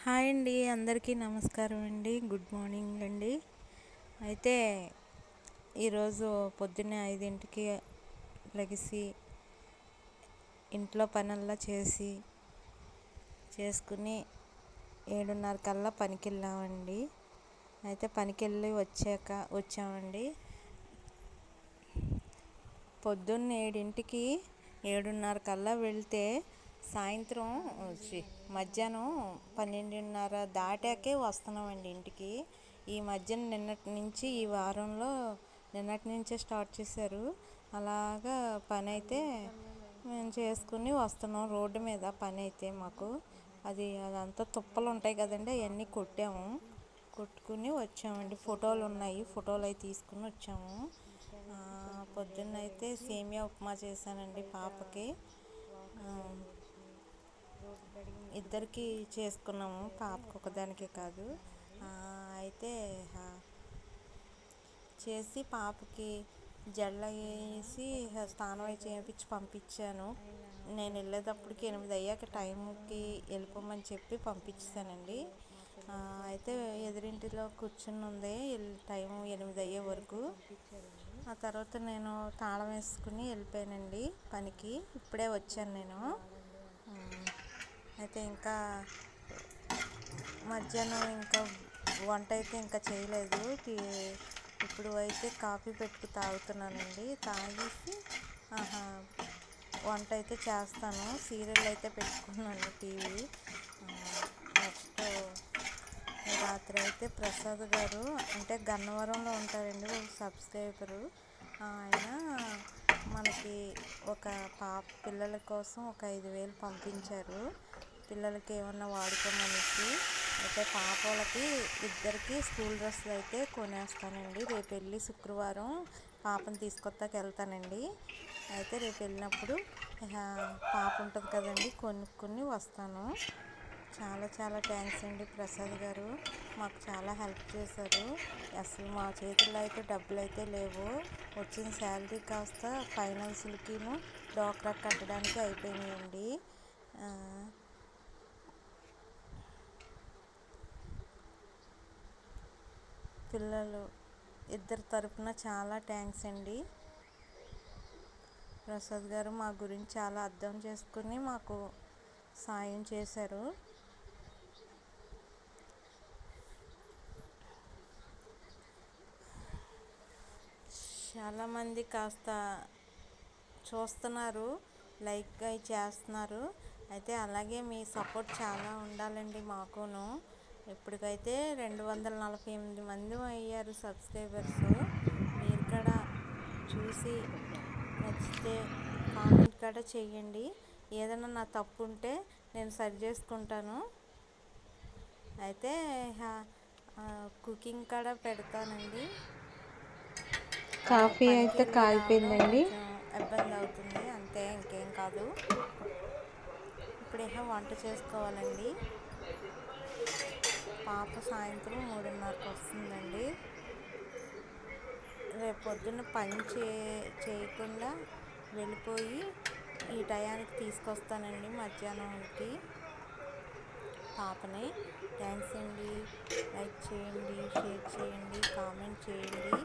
Hi అండి, అందరికీ నమస్కారం అండి. గుడ్ మార్నింగ్ అండి. అయితే ఈరోజు పొద్దున్నే 5ంటికి లెగిసి ఇంట్లో పనుల్లో చేసుకుని 7:30 కల్లా పనికి వెళ్ళామండి. అయితే పనికి వెళ్ళి వచ్చామండి. పొద్దున్న 7:30 కల్లా వెళ్తే సాయంత్రం మధ్యాహ్నం 12:30 దాటాకే వస్తున్నామండి ఇంటికి. ఈ మధ్యన ఈ వారంలో నిన్నటి నుంచే స్టార్ట్ చేశారు. అలాగా పని అయితే మేము చేసుకుని వస్తున్నాం. రోడ్డు మీద పని అయితే మాకు అదంతా తుప్పలు ఉంటాయి కదండి, అవన్నీ కొట్టుకుని వచ్చామండి. ఫోటోలు ఉన్నాయి, ఫోటోలు అవి తీసుకుని వచ్చాము. పొద్దున్న అయితే సేమియా ఉప్మా చేశానండి పాపకి. ఇద్దరికి చేసుకున్నాము, పాపకు ఒకదానికే కాదు. అయితే చేసి పాపకి జడలు వేసి స్నానం అయి చేయించి పంపించాను. నేను వెళ్ళేటప్పటికి 8 అయ్యాక టైంకి వెళ్ళిపోమని చెప్పి పంపించానండి. అయితే ఎదురింటిలో కూర్చుని ఉంది టైం 8 అయ్యే వరకు. ఆ తర్వాత నేను తాళం వేసుకుని వెళ్ళిపోయానండి పనికి. ఇప్పుడే వచ్చాను నేను. అయితే ఇంకా మధ్యాహ్నం వంట అయితే ఇంకా చేయలేదు. ఇప్పుడు అయితే కాఫీ తాగుతున్నానండి. తాగేసి వంట అయితే చేస్తాను. సీరియల్ అయితే పెట్టుకున్నాను టీవీ. నెక్స్ట్ రాత్రి అయితే ప్రసాద్ గారు అంటే గన్నవరంలో ఉంటారండి, ఒక సబ్స్క్రైబరు. ఆయన మనకి పిల్లల కోసం ఒక 5,000 పంపించారు, పిల్లలకి ఏమన్నా వాడుకోమనేసి. అయితే పాప వాళ్ళకి ఇద్దరికి స్కూల్ డ్రెస్సులు అయితే కొనేస్తానండి. రేపు వెళ్ళి శుక్రవారం పాపను తీసుకొస్తాకి వెళ్తానండి. అయితే రేపు వెళ్ళినప్పుడు పాప ఉంటుంది కదండి, కొనుక్కొని వస్తాను. చాలా చాలా థ్యాంక్స్ అండి ప్రసాద్ గారు, మాకు చాలా హెల్ప్ చేశారు. అసలు మా చేతుల్లో అయితే డబ్బులు అయితే లేవు. వచ్చిన శాలరీ కాస్త ఫైనాన్స్లకిను డోక్రా కట్టడానికి అయిపోయినాయండి. పిల్లలు ఇద్దరి తరపున చాలా థ్యాంక్స్ అండి. ప్రసాద్ గారు మా గురించి చాలా అర్థం చేసుకుని మాకు సాయం చేశారు. చాలామంది కాస్త చూస్తున్నారు, లైక్ అవి చేస్తున్నారు. అయితే అలాగే మీ సపోర్ట్ చాలా ఉండాలండి మాకును. ఇప్పటికైతే 248 మంది అయ్యారు సబ్స్క్రైబర్స్. మీరు కూడా చూసి నచ్చితే కామెంట్ కూడా చేయండి. ఏదైనా నా తప్పు ఉంటే నేను సరి చేసుకుంటాను. అయితే కుకింగ్ కూడా పెడతానండి. కాఫీ అయితే కాలిపోయిందండి. ఇబ్బంది అవుతుంది అంతే, ఇంకేం కాదు. ఇప్పుడు వంట చేసుకోవాలండి. పాప సాయంత్రం 3:30కి వస్తుందండి. రేపు పొద్దున్న పని చేయకుండా వెళ్ళిపోయి ఈ టయానికి తీసుకొస్తానండి మధ్యాహ్నానికి పాపని. థ్యాంక్స్ అండి. లైక్ చేయండి, షేర్ చేయండి, కామెంట్ చేయండి.